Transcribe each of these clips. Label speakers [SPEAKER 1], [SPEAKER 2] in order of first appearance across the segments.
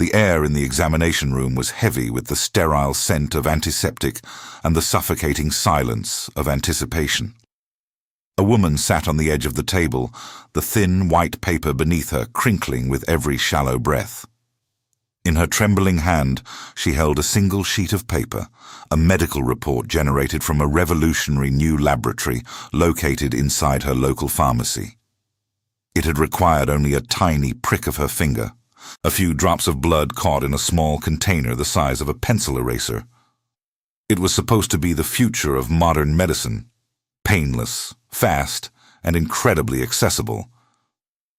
[SPEAKER 1] The air in the examination room was heavy with the sterile scent of antiseptic and the suffocating silence of anticipation. A woman sat on the edge of the table, the thin white paper beneath her crinkling with every shallow breath. In her trembling hand, she held a single sheet of paper, a medical report generated from a revolutionary new laboratory located inside her local pharmacy. It had required only a tiny prick of her finger, a few drops of blood caught in a small container the size of a pencil eraser. It was supposed to be the future of modern medicine, painless, fast, and incredibly accessible.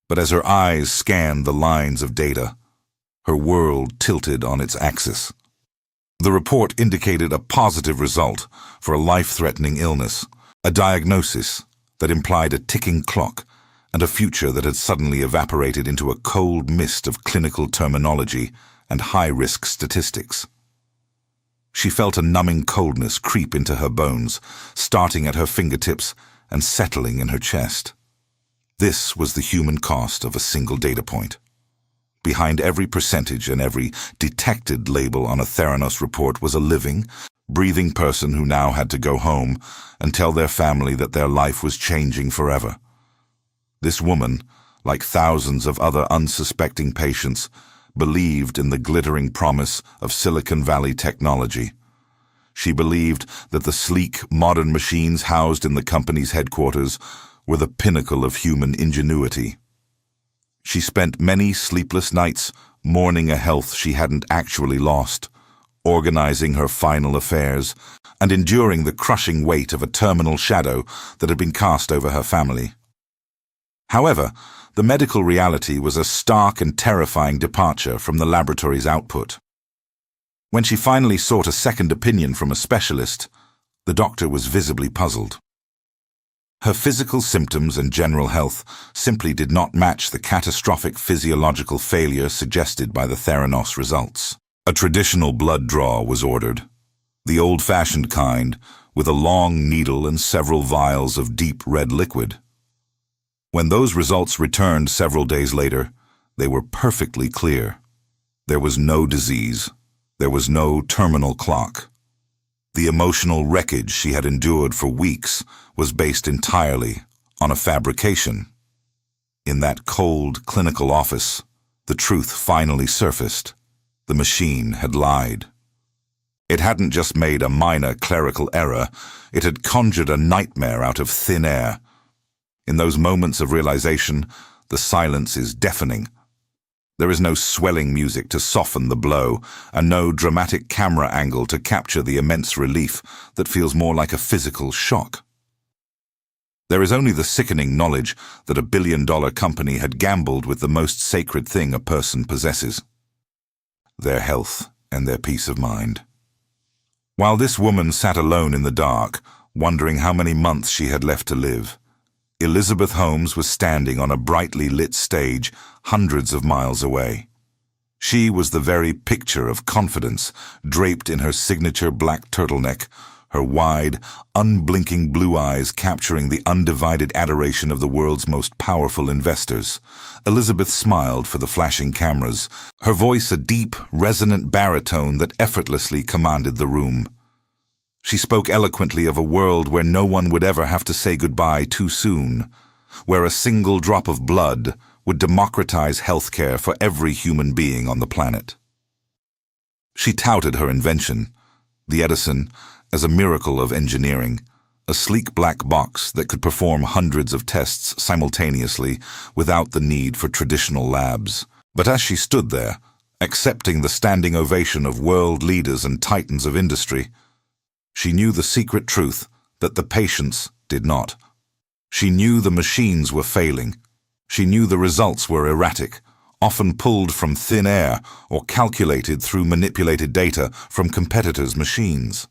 [SPEAKER 1] But as her eyes scanned the lines of data, her world tilted on its axis. The report indicated a positive result for a life-threatening illness, a diagnosis that implied a ticking clock, and a future that had suddenly evaporated into a cold mist of clinical terminology and high-risk statistics. She felt a numbing coldness creep into her bones, starting at her fingertips and settling in her chest. This was the human cost of a single data point. Behind every percentage and every detected label on a Theranos report was a living, breathing person who now had to go home and tell their family that their life was changing forever. This woman, like thousands of other unsuspecting patients, believed in the glittering promise of Silicon Valley technology. She believed that the sleek, modern machines housed in the company's headquarters were the pinnacle of human ingenuity. She spent many sleepless nights mourning a health she hadn't actually lost, organizing her final affairs, and enduring the crushing weight of a terminal shadow that had been cast over her family. However, the medical reality was a stark and terrifying departure from the laboratory's output. When she finally sought a second opinion from a specialist, the doctor was visibly puzzled. Her physical symptoms and general health simply did not match the catastrophic physiological failure suggested by the Theranos results. A traditional blood draw was ordered, the old-fashioned kind, with a long needle and several vials of deep red liquid. When those results returned several days later, they were perfectly clear. There was no disease. There was no terminal clock. The emotional wreckage she had endured for weeks was based entirely on a fabrication. In that cold, clinical office, the truth finally surfaced. The machine had lied. It hadn't just made a minor clerical error, it had conjured a nightmare out of thin air. In those moments of realization, the silence is deafening. There is no swelling music to soften the blow, and no dramatic camera angle to capture the immense relief that feels more like a physical shock. There is only the sickening knowledge that a billion-dollar company had gambled with the most sacred thing a person possesses: their health and their peace of mind. While this woman sat alone in the dark, wondering how many months she had left to live, Elizabeth Holmes was standing on a brightly lit stage hundreds of miles away. She was the very picture of confidence, draped in her signature black turtleneck, her wide, unblinking blue eyes capturing the undivided adoration of the world's most powerful investors. Elizabeth smiled for the flashing cameras, her voice a deep, resonant baritone that effortlessly commanded the room. She spoke eloquently of a world where no one would ever have to say goodbye too soon, where a single drop of blood would democratize healthcare for every human being on the planet. She touted her invention, the Edison, as a miracle of engineering, a sleek black box that could perform hundreds of tests simultaneously without the need for traditional labs. But as she stood there, accepting the standing ovation of world leaders and titans of industry, she knew the secret truth that the patients did not. She knew the machines were failing. She knew the results were erratic, often pulled from thin air or calculated through manipulated data from competitors' machines.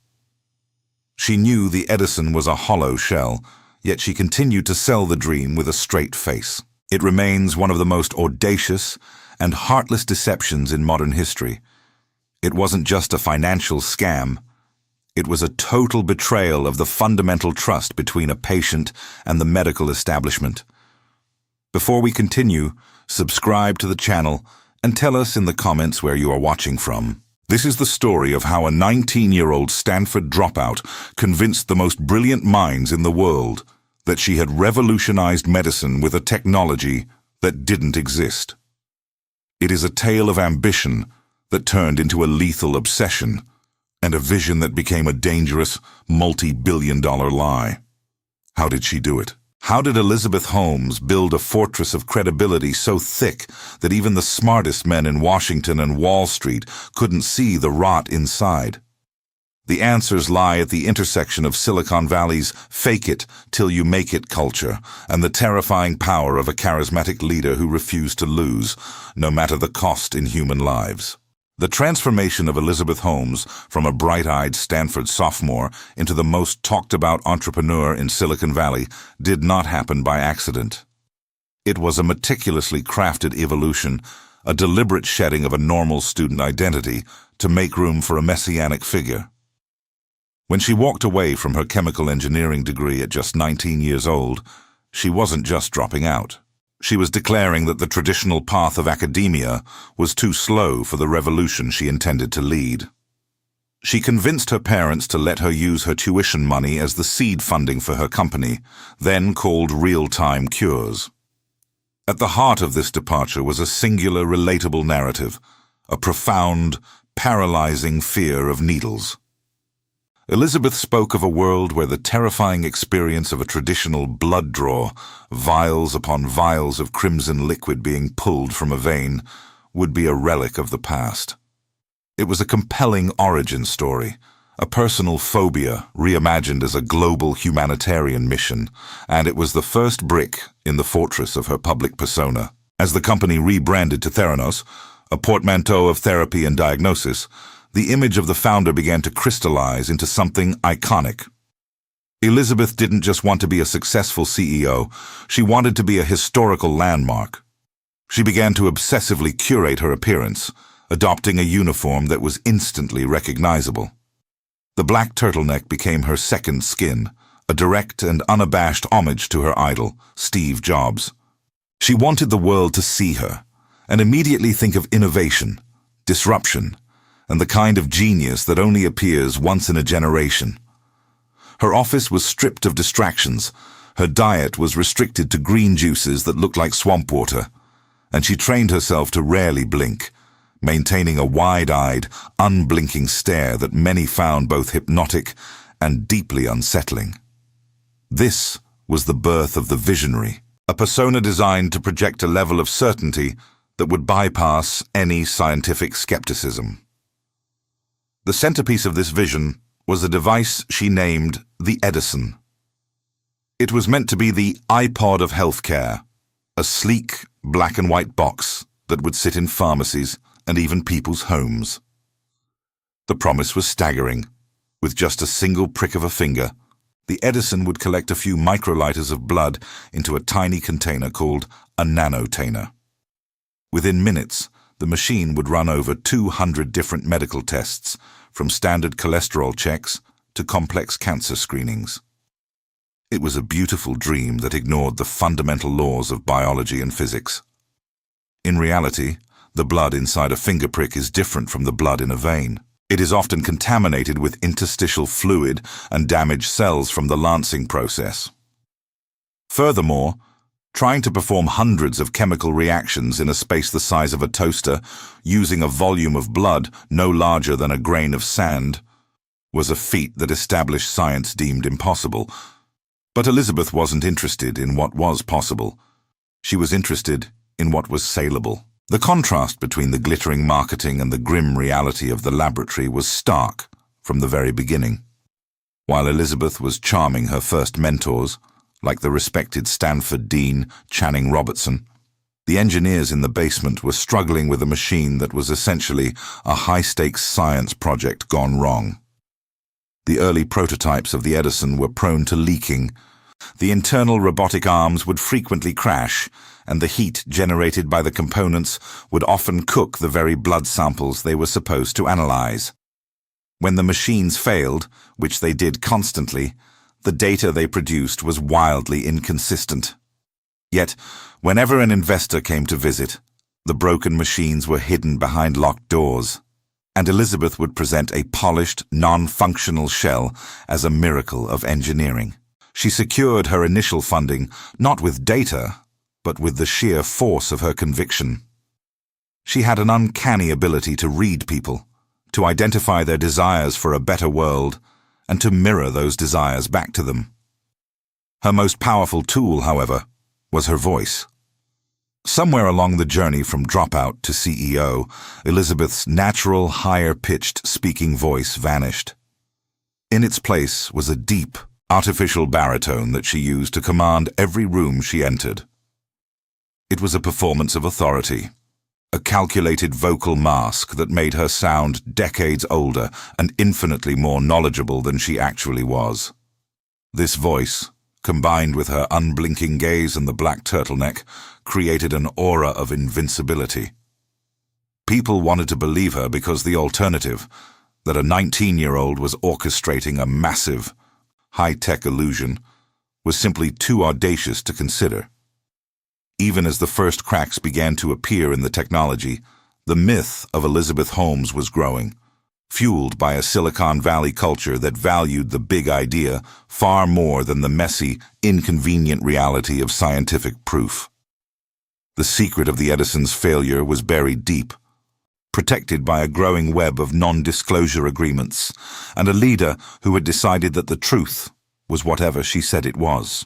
[SPEAKER 1] She knew the Edison was a hollow shell, yet she continued to sell the dream with a straight face. It remains one of the most audacious and heartless deceptions in modern history. It wasn't just a financial scam. It was a total betrayal of the fundamental trust between a patient and the medical establishment. Before we continue, subscribe to the channel And tell us in the comments where you are watching from. This is the story of how a 19-year-old Stanford dropout convinced the most brilliant minds in the world that she had revolutionized medicine with a technology that didn't exist. It is a tale of ambition that turned into a lethal obsession, and a vision that became a dangerous, multi-billion-dollar lie. How did she do it? How did Elizabeth Holmes build a fortress of credibility so thick that even the smartest men in Washington and Wall Street couldn't see the rot inside? The answers lie at the intersection of Silicon Valley's fake it till you make it culture and the terrifying power of a charismatic leader who refused to lose, no matter the cost in human lives. The transformation of Elizabeth Holmes from a bright-eyed Stanford sophomore into the most talked-about entrepreneur in Silicon Valley did not happen by accident. It was a meticulously crafted evolution, a deliberate shedding of a normal student identity to make room for a messianic figure. When she walked away from her chemical engineering degree at just 19 years old, she wasn't just dropping out. She was declaring that the traditional path of academia was too slow for the revolution she intended to lead. She convinced her parents to let her use her tuition money as the seed funding for her company, then called Real-Time Cures. At the heart of this departure was a singular, relatable narrative, a profound, paralyzing fear of needles. Elizabeth spoke of a world where the terrifying experience of a traditional blood draw, vials upon vials of crimson liquid being pulled from a vein, would be a relic of the past. It was a compelling origin story, a personal phobia reimagined as a global humanitarian mission, and it was the first brick in the fortress of her public persona. As the company rebranded to Theranos, a portmanteau of therapy and diagnosis, the image of the founder began to crystallize into something iconic. Elizabeth didn't just want to be a successful CEO, she wanted to be a historical landmark. She began to obsessively curate her appearance, adopting a uniform that was instantly recognizable. The black turtleneck became her second skin, a direct and unabashed homage to her idol, Steve Jobs. She wanted the world to see her, and immediately think of innovation, disruption, and the kind of genius that only appears once in a generation. Her office was stripped of distractions, her diet was restricted to green juices that looked like swamp water, and she trained herself to rarely blink, maintaining a wide-eyed, unblinking stare that many found both hypnotic and deeply unsettling. This was the birth of the visionary, a persona designed to project a level of certainty that would bypass any scientific skepticism. The centerpiece of this vision was a device she named the Edison. It was meant to be the iPod of healthcare, a sleek, black and white box that would sit in pharmacies and even people's homes. The promise was staggering. With just a single prick of a finger, the Edison would collect a few microliters of blood into a tiny container called a nanotainer. Within minutes, the machine would run over 200 different medical tests, from standard cholesterol checks to complex cancer screenings. It was a beautiful dream that ignored the fundamental laws of biology and physics. In reality, the blood inside a finger prick is different from the blood in a vein. It is often contaminated with interstitial fluid and damaged cells from the lancing process. Furthermore, trying to perform hundreds of chemical reactions in a space the size of a toaster using a volume of blood no larger than a grain of sand was a feat that established science deemed impossible. But Elizabeth wasn't interested in what was possible. She was interested in what was saleable. The contrast between the glittering marketing and the grim reality of the laboratory was stark from the very beginning. While Elizabeth was charming her first mentors, like the respected Stanford Dean Channing Robertson, the engineers in the basement were struggling with a machine that was essentially a high-stakes science project gone wrong. The early prototypes of the Edison were prone to leaking. The internal robotic arms would frequently crash, and the heat generated by the components would often cook the very blood samples they were supposed to analyze. When the machines failed, which they did constantly, the data they produced was wildly inconsistent. Yet, whenever an investor came to visit, The broken machines were hidden behind locked doors, and Elizabeth would present a polished, non-functional shell as a miracle of engineering. She secured her initial funding not with data, but with the sheer force of her conviction. She had an uncanny ability to read people, to identify their desires for a better world, and to mirror those desires back to them. Her most powerful tool, however, was her voice. Somewhere along the journey from dropout to CEO, Elizabeth's natural, higher-pitched speaking voice vanished. In its place was a deep, artificial baritone that she used to command every room she entered. It was a performance of authority, a calculated vocal mask that made her sound decades older and infinitely more knowledgeable than she actually was. This voice, combined with her unblinking gaze and the black turtleneck, created an aura of invincibility. People wanted to believe her because the alternative, that a 19-year-old was orchestrating a massive, high-tech illusion, was simply too audacious to consider. Even as the first cracks began to appear in the technology, the myth of Elizabeth Holmes was growing, fueled by a Silicon Valley culture that valued the big idea far more than the messy, inconvenient reality of scientific proof. The secret of the Edison's failure was buried deep, protected by a growing web of non-disclosure agreements, and a leader who had decided that the truth was whatever she said it was.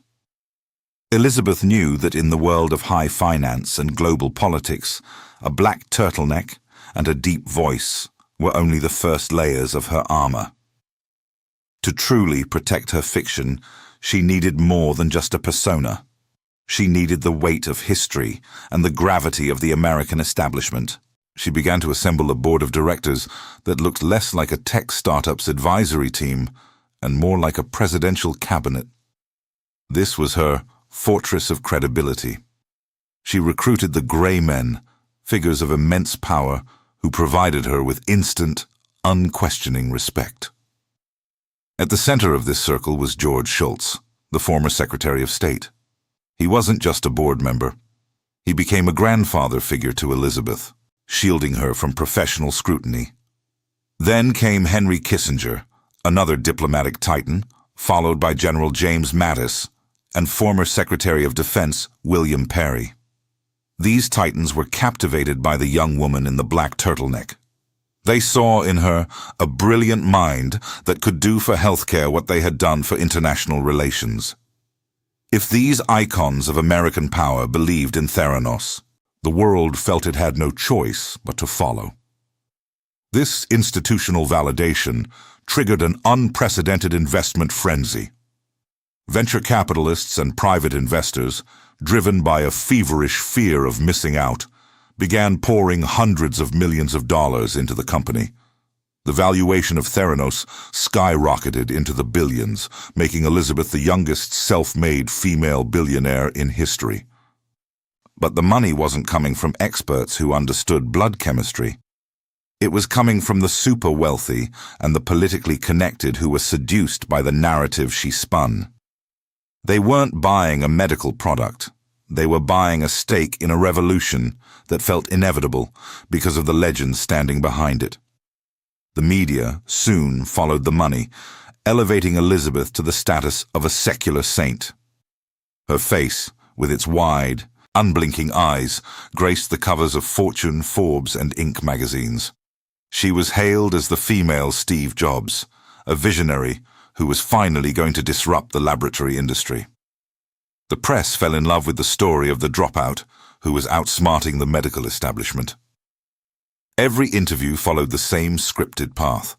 [SPEAKER 1] Elizabeth knew that in the world of high finance and global politics, a black turtleneck and a deep voice were only the first layers of her armor. To truly protect her fiction, she needed more than just a persona. She needed the weight of history and the gravity of the American establishment. She began to assemble a board of directors that looked less like a tech startup's advisory team and more like a presidential cabinet. This was her fortress of credibility. She recruited the gray men, figures of immense power, who provided her with instant, unquestioning respect. At the center of this circle was George Shultz, the former Secretary of State. He wasn't just a board member. He became a grandfather figure to Elizabeth, shielding her from professional scrutiny. Then came Henry Kissinger, another diplomatic titan, followed by General James Mattis and former Secretary of Defense William Perry. These titans were captivated by the young woman in the black turtleneck. They saw in her a brilliant mind that could do for healthcare what they had done for international relations. If these icons of American power believed in Theranos, the world felt it had no choice but to follow. This institutional validation triggered an unprecedented investment frenzy. Venture capitalists and private investors, driven by a feverish fear of missing out, began pouring hundreds of millions of dollars into the company. The valuation of Theranos skyrocketed into the billions, making Elizabeth the youngest self-made female billionaire in history. But the money wasn't coming from experts who understood blood chemistry. It was coming from the super wealthy and the politically connected who were seduced by the narrative she spun. They weren't buying a medical product. They were buying a stake in a revolution that felt inevitable because of the legends standing behind it. The media soon followed the money, elevating Elizabeth to the status of a secular saint. Her face, with its wide, unblinking eyes, graced the covers of Fortune, Forbes, and Inc. magazines. She was hailed as the female Steve Jobs, a visionary who was finally going to disrupt the laboratory industry. The press fell in love with the story of the dropout who was outsmarting the medical establishment. Every interview followed the same scripted path.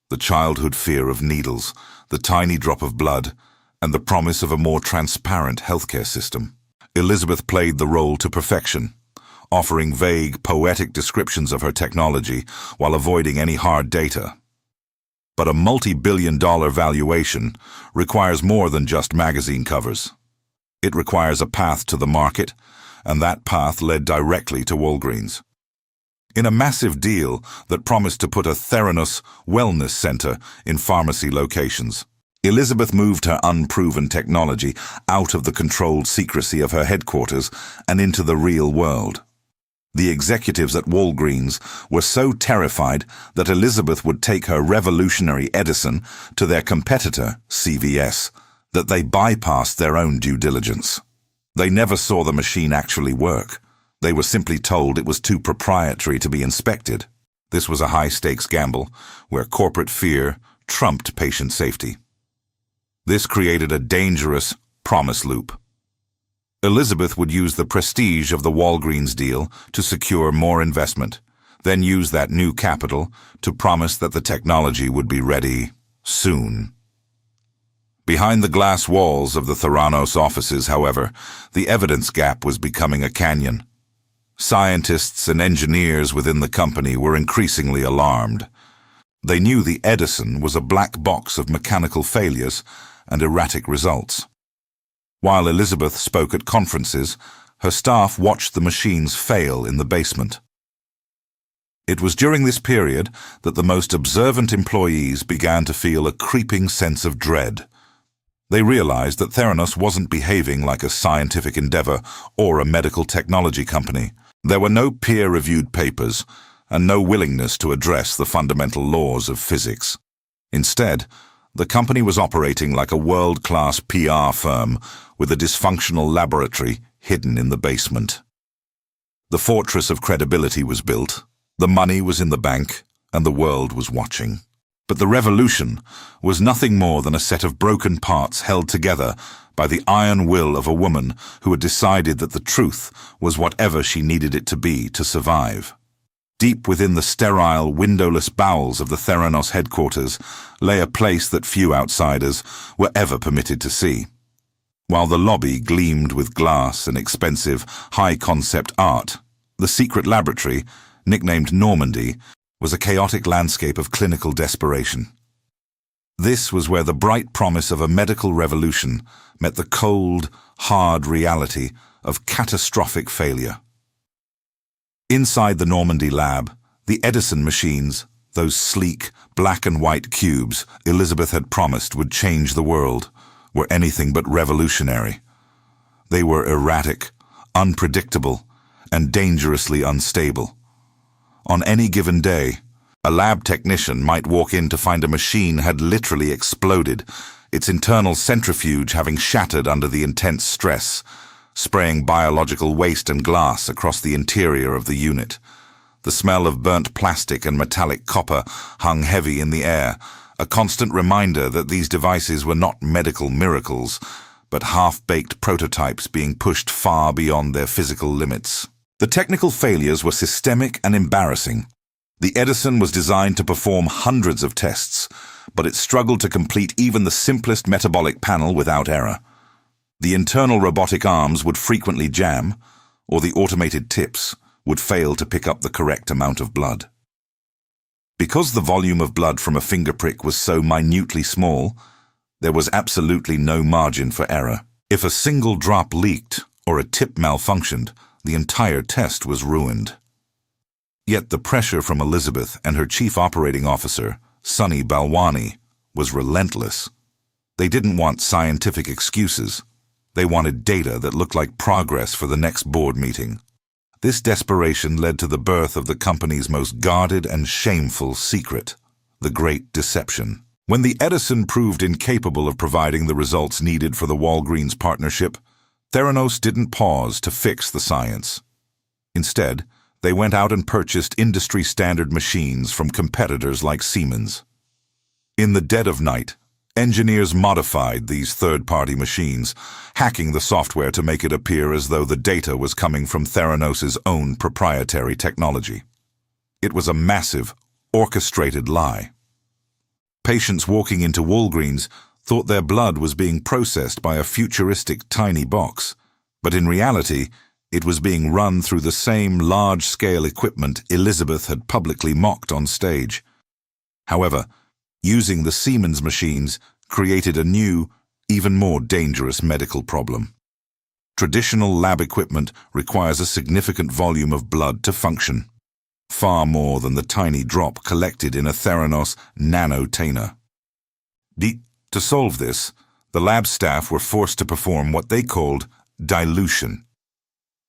[SPEAKER 1] The childhood fear of needles, the tiny drop of blood, and the promise of a more transparent healthcare system. Elizabeth played the role to perfection, offering vague, poetic descriptions of her technology while avoiding any hard data. But a multi-billion-dollar valuation requires more than just magazine covers. It requires a path to the market, and that path led directly to Walgreens. In a massive deal that promised to put a Theranos wellness center in pharmacy locations, Elizabeth moved her unproven technology out of the controlled secrecy of her headquarters and into the real world. The executives at Walgreens were so terrified that Elizabeth would take her revolutionary Edison to their competitor, CVS, that they bypassed their own due diligence. They never saw the machine actually work. They were simply told it was too proprietary to be inspected. This was a high-stakes gamble where corporate fear trumped patient safety. This created a dangerous promise loop. Elizabeth would use the prestige of the Walgreens deal to secure more investment, then use that new capital to promise that the technology would be ready soon. Behind the glass walls of the Theranos offices, however, the evidence gap was becoming a canyon. Scientists and engineers within the company were increasingly alarmed. They knew the Edison was a black box of mechanical failures and erratic results. While Elizabeth spoke at conferences, her staff watched the machines fail in the basement. It was during this period that the most observant employees began to feel a creeping sense of dread. They realized that Theranos wasn't behaving like a scientific endeavor or a medical technology company. There were no peer-reviewed papers and no willingness to address the fundamental laws of physics. Instead, the company was operating like a world-class PR firm with a dysfunctional laboratory hidden in the basement. The fortress of credibility was built, the money was in the bank, and the world was watching. But the revolution was nothing more than a set of broken parts held together by the iron will of a woman who had decided that the truth was whatever she needed it to be to survive. Deep within the sterile, windowless bowels of the Theranos headquarters lay a place that few outsiders were ever permitted to see. While the lobby gleamed with glass and expensive, high-concept art, the secret laboratory, nicknamed Normandy, was a chaotic landscape of clinical desperation. This was where the bright promise of a medical revolution met the cold, hard reality of catastrophic failure. Inside the Normandy lab, the Edison machines, those sleek, black and white cubes Elizabeth had promised would change the world, were anything but revolutionary. They were erratic, unpredictable, and dangerously unstable. On any given day, a lab technician might walk in to find a machine had literally exploded, its internal centrifuge having shattered under the intense stress, spraying biological waste and glass across the interior of the unit. The smell of burnt plastic and metallic copper hung heavy in the air, a constant reminder that these devices were not medical miracles, but half-baked prototypes being pushed far beyond their physical limits. The technical failures were systemic and embarrassing. The Edison was designed to perform hundreds of tests, but it struggled to complete even the simplest metabolic panel without error. The internal robotic arms would frequently jam, or the automated tips would fail to pick up the correct amount of blood. Because the volume of blood from a finger prick was so minutely small, there was absolutely no margin for error. If a single drop leaked or a tip malfunctioned, the entire test was ruined. Yet the pressure from Elizabeth and her chief operating officer, Sunny Balwani, was relentless. They didn't want scientific excuses. They wanted data that looked like progress for the next board meeting. This desperation led to the birth of the company's most guarded and shameful secret, the Great Deception. When the Edison proved incapable of providing the results needed for the Walgreens partnership, Theranos didn't pause to fix the science. Instead, they went out and purchased industry-standard machines from competitors like Siemens. In the dead of night, engineers modified these third-party machines, hacking the software to make it appear as though the data was coming from Theranos' own proprietary technology. It was a massive, orchestrated lie. Patients walking into Walgreens thought their blood was being processed by a futuristic tiny box, but in reality, it was being run through the same large-scale equipment Elizabeth had publicly mocked on stage. However, using the Siemens machines created a new, even more dangerous medical problem. Traditional lab equipment requires a significant volume of blood to function, far more than the tiny drop collected in a Theranos nanotainer. To solve this, the lab staff were forced to perform what they called dilution.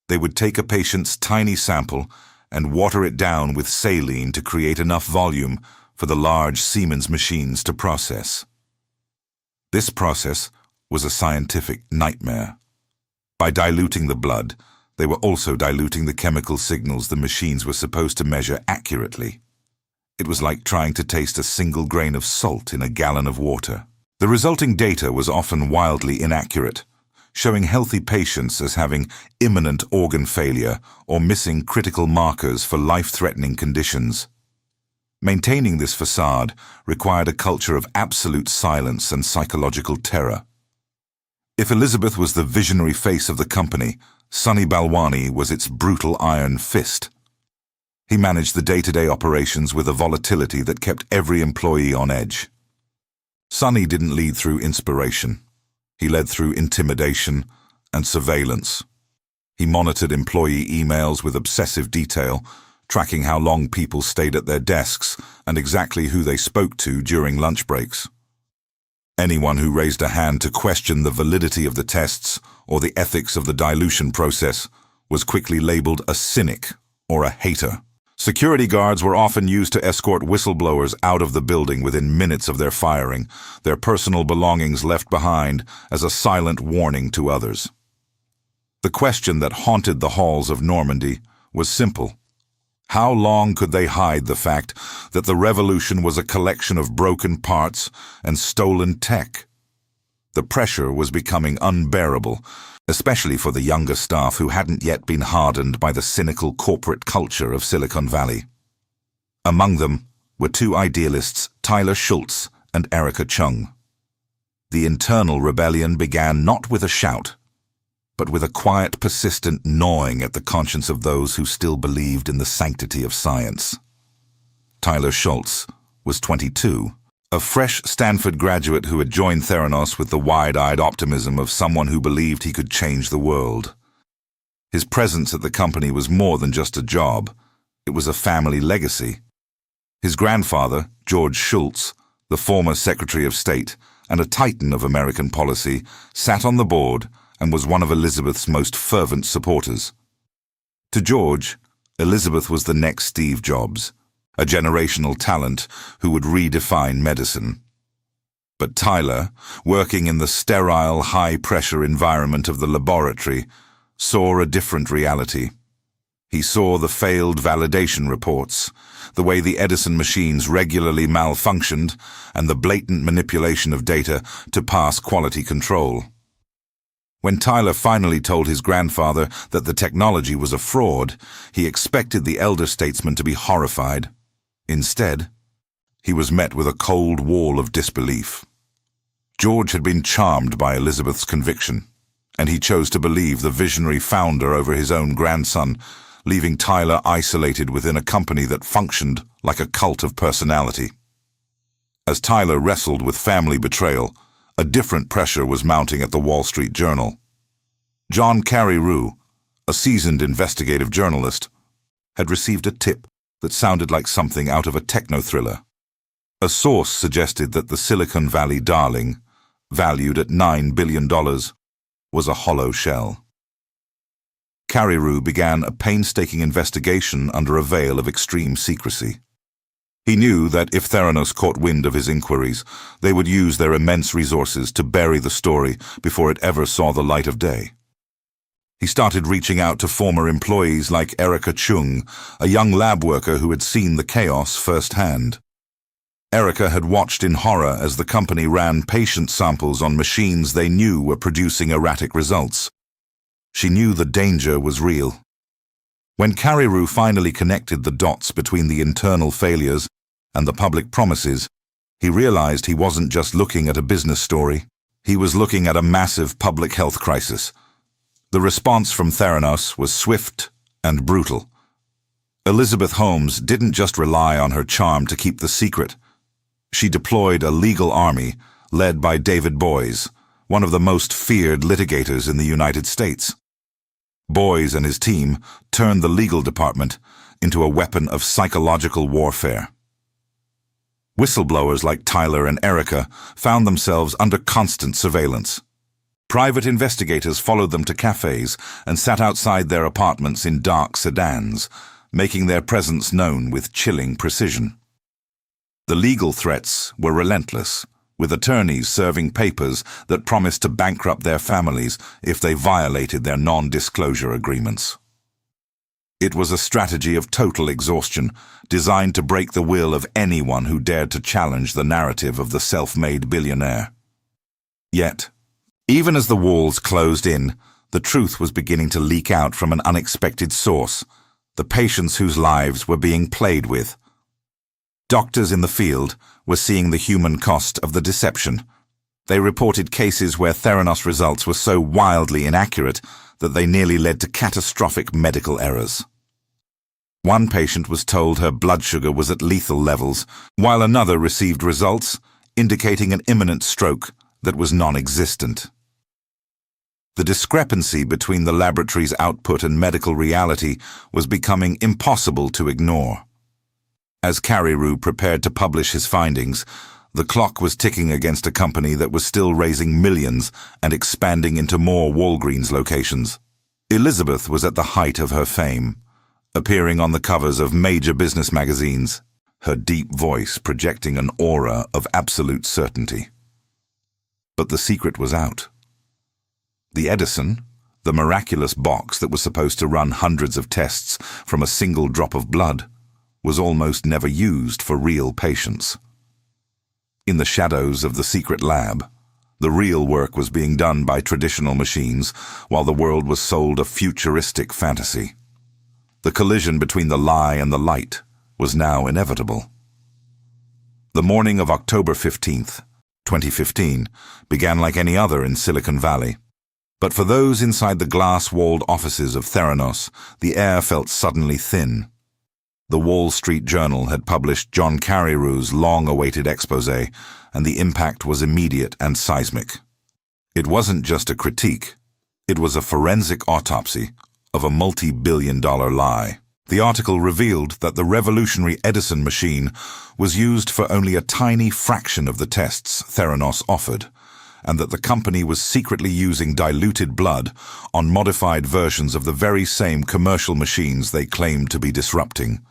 [SPEAKER 1] They would take a patient's tiny sample and water it down with saline to create enough volume for the large Siemens machines to process. This process was a scientific nightmare. By diluting the blood, they were also diluting the chemical signals the machines were supposed to measure accurately. It was like trying to taste a single grain of salt in a gallon of water. The resulting data was often wildly inaccurate, showing healthy patients as having imminent organ failure or missing critical markers for life-threatening conditions. Maintaining this facade required a culture of absolute silence and psychological terror. If Elizabeth was the visionary face of the company, Sunny Balwani was its brutal iron fist. He managed the day-to-day operations with a volatility that kept every employee on edge. Sunny didn't lead through inspiration. He led through intimidation and surveillance. He monitored employee emails with obsessive detail, tracking how long people stayed at their desks and exactly who they spoke to during lunch breaks. Anyone who raised a hand to question the validity of the tests or the ethics of the dilution process was quickly labeled a cynic or a hater. Security guards were often used to escort whistleblowers out of the building within minutes of their firing, their personal belongings left behind as a silent warning to others. The question that haunted the halls of Normandy was simple. How long could they hide the fact that the revolution was a collection of broken parts and stolen tech? The pressure was becoming unbearable, especially for the younger staff who hadn't yet been hardened by the cynical corporate culture of Silicon Valley. Among them were two idealists, Tyler Schultz and Erica Chung. The internal rebellion began not with a shout, but with a quiet, persistent gnawing at the conscience of those who still believed in the sanctity of science. Tyler Schultz was 22, a fresh Stanford graduate who had joined Theranos with the wide-eyed optimism of someone who believed he could change the world. His presence at the company was more than just a job. It was a family legacy. His grandfather, George Schultz, the former Secretary of State and a titan of American policy, sat on the board and was one of Elizabeth's most fervent supporters. To George, Elizabeth was the next Steve Jobs, a generational talent who would redefine medicine. But Tyler, working in the sterile, high-pressure environment of the laboratory, saw a different reality. He saw the failed validation reports, the way the Edison machines regularly malfunctioned, and the blatant manipulation of data to pass quality control. When Tyler finally told his grandfather that the technology was a fraud, he expected the elder statesman to be horrified. Instead, he was met with a cold wall of disbelief. George had been charmed by Elizabeth's conviction, and he chose to believe the visionary founder over his own grandson, leaving Tyler isolated within a company that functioned like a cult of personality. As Tyler wrestled with family betrayal, a different pressure was mounting at the Wall Street Journal. John Carreyrou, a seasoned investigative journalist, had received a tip that sounded like something out of a techno-thriller. A source suggested that the Silicon Valley darling, valued at $9 billion, was a hollow shell. Carreyrou began a painstaking investigation under a veil of extreme secrecy. He knew that if Theranos caught wind of his inquiries, they would use their immense resources to bury the story before it ever saw the light of day. He started reaching out to former employees like Erica Chung, a young lab worker who had seen the chaos firsthand. Erica had watched in horror as the company ran patient samples on machines they knew were producing erratic results. She knew the danger was real. When Carreyrou finally connected the dots between the internal failures and the public promises, he realized he wasn't just looking at a business story. He was looking at a massive public health crisis. The response from Theranos was swift and brutal. Elizabeth Holmes didn't just rely on her charm to keep the secret. She deployed a legal army led by David Boies, one of the most feared litigators in the United States. Boies and his team turned the legal department into a weapon of psychological warfare. Whistleblowers like Tyler and Erica found themselves under constant surveillance. Private investigators followed them to cafes and sat outside their apartments in dark sedans, making their presence known with chilling precision. The legal threats were relentless, with attorneys serving papers that promised to bankrupt their families if they violated their non-disclosure agreements. It was a strategy of total exhaustion, designed to break the will of anyone who dared to challenge the narrative of the self-made billionaire. Yet, even as the walls closed in, the truth was beginning to leak out from an unexpected source: the patients whose lives were being played with. Doctors in the field were seeing the human cost of the deception. They reported cases where Theranos results were so wildly inaccurate that they nearly led to catastrophic medical errors. One patient was told her blood sugar was at lethal levels, while another received results indicating an imminent stroke that was non-existent. The discrepancy between the laboratory's output and medical reality was becoming impossible to ignore. As Carreyrou prepared to publish his findings, the clock was ticking against a company that was still raising millions and expanding into more Walgreens locations. Elizabeth was at the height of her fame, appearing on the covers of major business magazines, her deep voice projecting an aura of absolute certainty. But the secret was out. The Edison, the miraculous box that was supposed to run hundreds of tests from a single drop of blood, was almost never used for real patients. In the shadows of the secret lab, the real work was being done by traditional machines, while the world was sold a futuristic fantasy. The collision between the lie and the light was now inevitable. The morning of October 15th, 2015, began like any other in Silicon Valley. But for those inside the glass-walled offices of Theranos, the air felt suddenly thin. The Wall Street Journal had published John Carreyrou's long-awaited exposé, and the impact was immediate and seismic. It wasn't just a critique. It was a forensic autopsy of a multi-billion-dollar lie. The article revealed that the revolutionary Edison machine was used for only a tiny fraction of the tests Theranos offered, and that the company was secretly using diluted blood on modified versions of the very same commercial machines they claimed to be disrupting.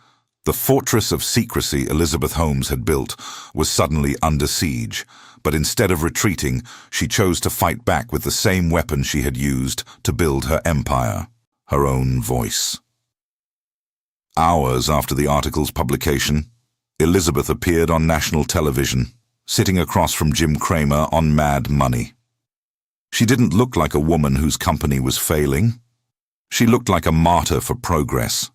[SPEAKER 1] The fortress of secrecy Elizabeth Holmes had built was suddenly under siege, but instead of retreating, she chose to fight back with the same weapon she had used to build her empire: her own voice. Hours after the article's publication, Elizabeth appeared on national television, sitting across from Jim Cramer on Mad Money. She didn't look like a woman whose company was failing. She looked like a martyr for progress.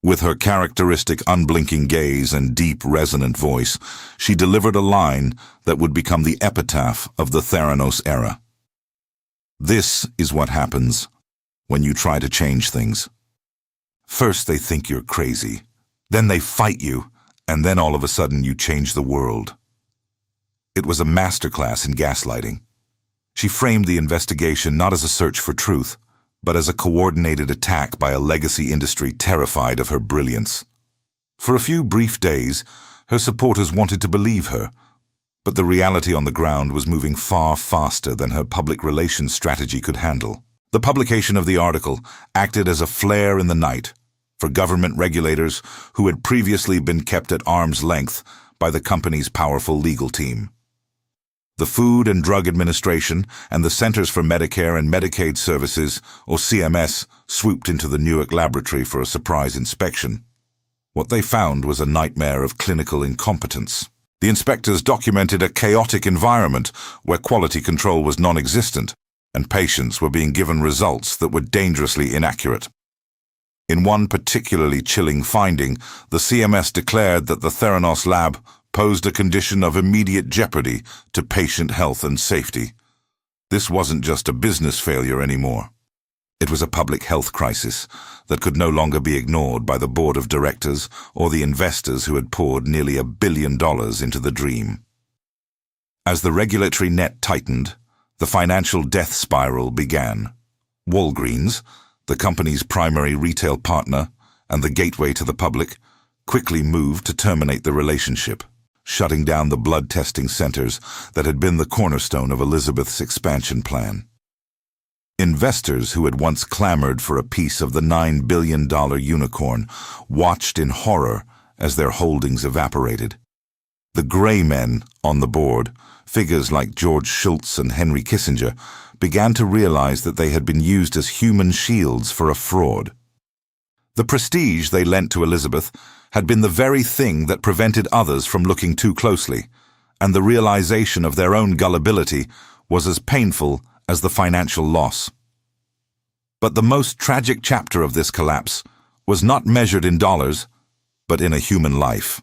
[SPEAKER 1] With her characteristic unblinking gaze and deep, resonant voice, she delivered a line that would become the epitaph of the Theranos era. This is what happens when you try to change things. First they think you're crazy, then they fight you, and then all of a sudden you change the world. It was a masterclass in gaslighting. She framed the investigation not as a search for truth, but as a coordinated attack by a legacy industry terrified of her brilliance. For a few brief days, her supporters wanted to believe her, but the reality on the ground was moving far faster than her public relations strategy could handle. The publication of the article acted as a flare in the night for government regulators who had previously been kept at arm's length by the company's powerful legal team. The Food and Drug Administration and the Centers for Medicare and Medicaid Services, or CMS, swooped into the Newark laboratory for a surprise inspection. What they found was a nightmare of clinical incompetence. The inspectors documented a chaotic environment where quality control was non-existent, and patients were being given results that were dangerously inaccurate. In one particularly chilling finding, the CMS declared that the Theranos lab posed a condition of immediate jeopardy to patient health and safety. This wasn't just a business failure anymore. It was a public health crisis that could no longer be ignored by the board of directors or the investors who had poured nearly $1 billion into the dream. As the regulatory net tightened, the financial death spiral began. Walgreens, the company's primary retail partner and the gateway to the public, quickly moved to terminate the relationship, shutting down the blood testing centers that had been the cornerstone of Elizabeth's expansion plan. Investors who had once clamored for a piece of the $9 billion unicorn watched in horror as their holdings evaporated. The gray men on the board, figures like George Shultz and Henry Kissinger, began to realize that they had been used as human shields for a fraud. The prestige they lent to Elizabeth had been the very thing that prevented others from looking too closely, and the realization of their own gullibility was as painful as the financial loss. But the most tragic chapter of this collapse was not measured in dollars, but in a human life.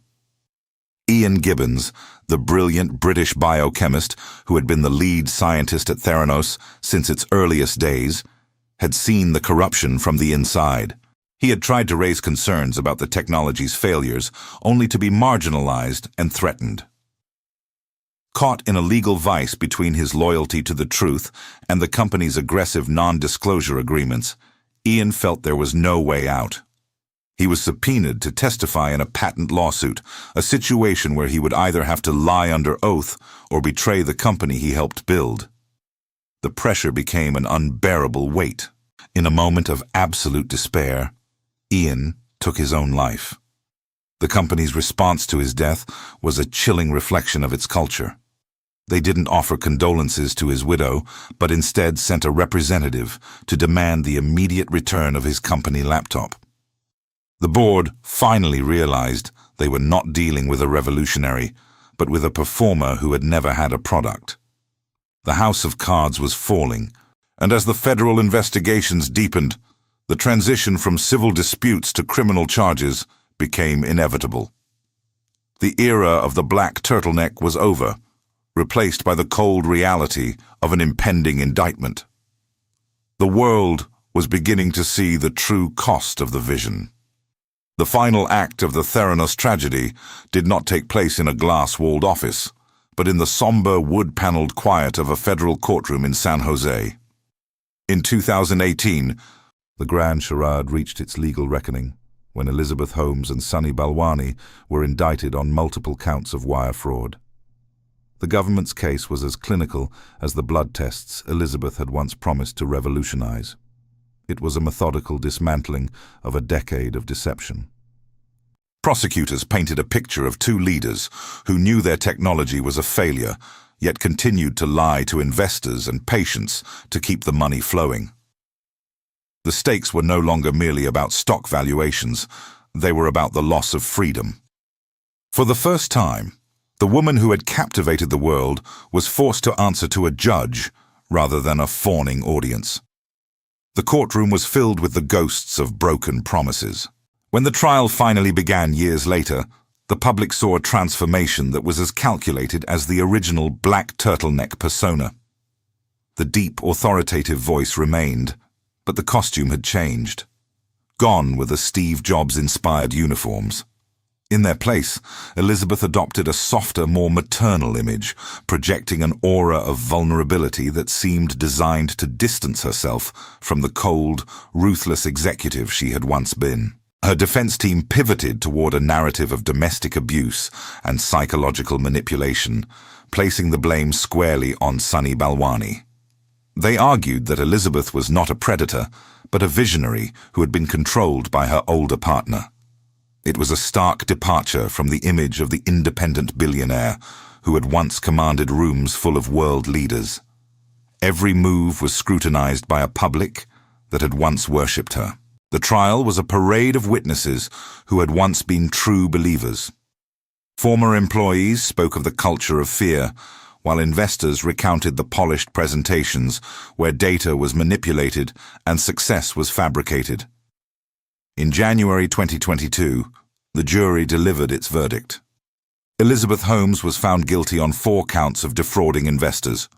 [SPEAKER 1] Ian Gibbons, the brilliant British biochemist who had been the lead scientist at Theranos since its earliest days, had seen the corruption from the inside. He had tried to raise concerns about the technology's failures, only to be marginalized and threatened. Caught in a legal vice between his loyalty to the truth and the company's aggressive non-disclosure agreements, Ian felt there was no way out. He was subpoenaed to testify in a patent lawsuit, a situation where he would either have to lie under oath or betray the company he helped build. The pressure became an unbearable weight. In a moment of absolute despair, Ian took his own life. The company's response to his death was a chilling reflection of its culture. They didn't offer condolences to his widow, but instead sent a representative to demand the immediate return of his company laptop. The board finally realized they were not dealing with a revolutionary, but with a performer who had never had a product. The house of cards was falling, and as the federal investigations deepened, the transition from civil disputes to criminal charges became inevitable. The era of the black turtleneck was over, replaced by the cold reality of an impending indictment. The world was beginning to see the true cost of the vision. The final act of the Theranos tragedy did not take place in a glass-walled office, but in the somber wood-paneled quiet of a federal courtroom in San Jose. In 2018, the grand charade reached its legal reckoning when Elizabeth Holmes and Sunny Balwani were indicted on multiple counts of wire fraud. The government's case was as clinical as the blood tests Elizabeth had once promised to revolutionize. It was a methodical dismantling of a decade of deception. Prosecutors painted a picture of two leaders who knew their technology was a failure, yet continued to lie to investors and patients to keep the money flowing. The stakes were no longer merely about stock valuations, they were about the loss of freedom. For the first time, the woman who had captivated the world was forced to answer to a judge rather than a fawning audience. The courtroom was filled with the ghosts of broken promises. When the trial finally began years later, the public saw a transformation that was as calculated as the original black turtleneck persona. The deep, authoritative voice remained, but the costume had changed. Gone were the Steve Jobs-inspired uniforms. In their place, Elizabeth adopted a softer, more maternal image, projecting an aura of vulnerability that seemed designed to distance herself from the cold, ruthless executive she had once been. Her defense team pivoted toward a narrative of domestic abuse and psychological manipulation, placing the blame squarely on Sunny Balwani. They argued that Elizabeth was not a predator, but a visionary who had been controlled by her older partner. It was a stark departure from the image of the independent billionaire who had once commanded rooms full of world leaders. Every move was scrutinized by a public that had once worshipped her. The trial was a parade of witnesses who had once been true believers. Former employees spoke of the culture of fear, while investors recounted the polished presentations where data was manipulated and success was fabricated. In January 2022, the jury delivered its verdict. Elizabeth Holmes was found guilty on 4 counts of defrauding investors.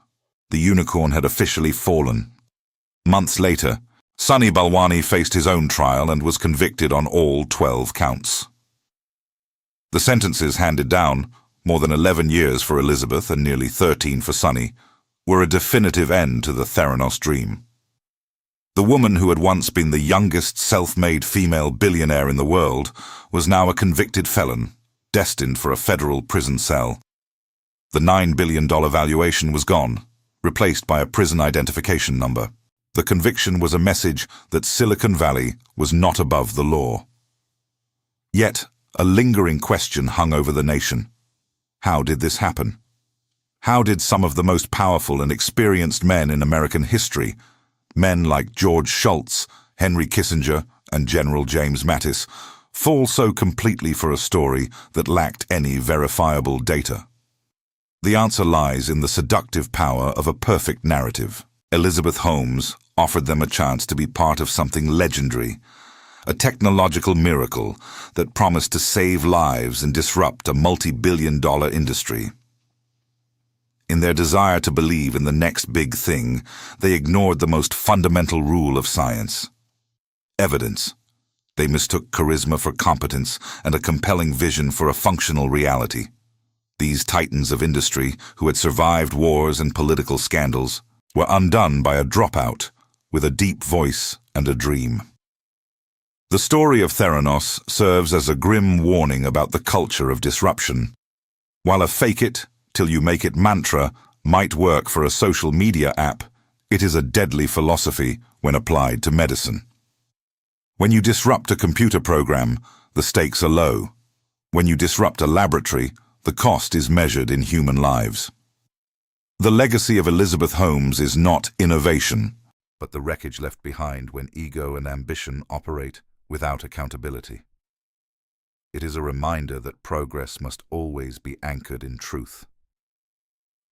[SPEAKER 1] The unicorn had officially fallen. Months later, Sunny Balwani faced his own trial and was convicted on all 12 counts. The sentences handed down, more than 11 years for Elizabeth and nearly 13 for Sunny, were a definitive end to the Theranos dream. The woman who had once been the youngest self-made female billionaire in the world was now a convicted felon, destined for a federal prison cell. The $9 billion valuation was gone, replaced by a prison identification number. The conviction was a message that Silicon Valley was not above the law. Yet, a lingering question hung over the nation. How did this happen? How did some of the most powerful and experienced men in American history, men like George Shultz, Henry Kissinger, and General James Mattis, fall so completely for a story that lacked any verifiable data? The answer lies in the seductive power of a perfect narrative. Elizabeth Holmes offered them a chance to be part of something legendary, a technological miracle that promised to save lives and disrupt a multi-billion-dollar industry. In their desire to believe in the next big thing, they ignored the most fundamental rule of science: evidence. They mistook charisma for competence and a compelling vision for a functional reality. These titans of industry, who had survived wars and political scandals, were undone by a dropout with a deep voice and a dream. The story of Theranos serves as a grim warning about the culture of disruption. While a fake it till you make it mantra might work for a social media app, it is a deadly philosophy when applied to medicine. When you disrupt a computer program, the stakes are low. When you disrupt a laboratory, the cost is measured in human lives. The legacy of Elizabeth Holmes is not innovation, but the wreckage left behind when ego and ambition operate without accountability. It is a reminder that progress must always be anchored in truth.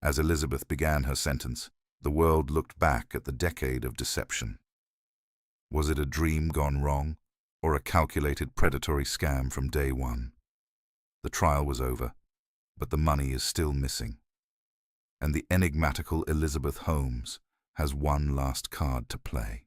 [SPEAKER 1] As Elizabeth began her sentence, the world looked back at the decade of deception. Was it a dream gone wrong, or a calculated predatory scam from day one? The trial was over, but the money is still missing. And the enigmatical Elizabeth Holmes has one last card to play.